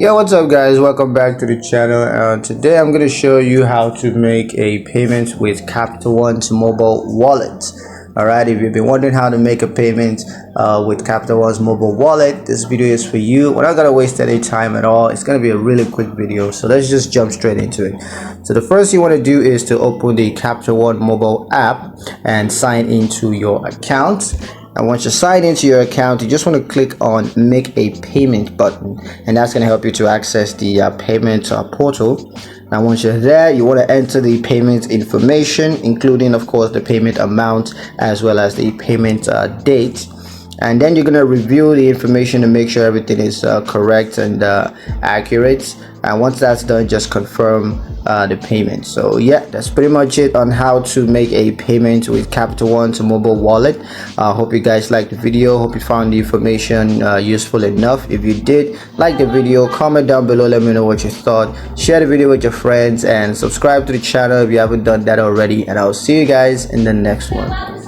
Yo, what's up guys, welcome back to the channel. Today I'm going to show you how to make a payment with Capital One's mobile wallet. Alright, if you've been wondering how to make a payment with Capital One's mobile wallet, this video is for you. We're not going to waste any time at all. It's going to be a really quick video, so let's just jump straight into it. So the first thing you want to do is to open the Capital One mobile app and sign into your account. And once you sign into your account, you just want to click on make a payment button, and that's going to help you to access the payment portal. Now once you're there, you want to enter the payment information, including of course the payment amount as well as the payment date. And then you're going to review the information to make sure everything is correct and accurate. And once that's done, just confirm the payment. So yeah, that's pretty much it on how to make a payment with Capital One's mobile wallet. Hope you guys liked the video. Hope you found the information useful enough. If you did, like the video, comment down below, let me know what you thought. Share the video with your friends and subscribe to the channel if you haven't done that already. And I'll see you guys in the next one.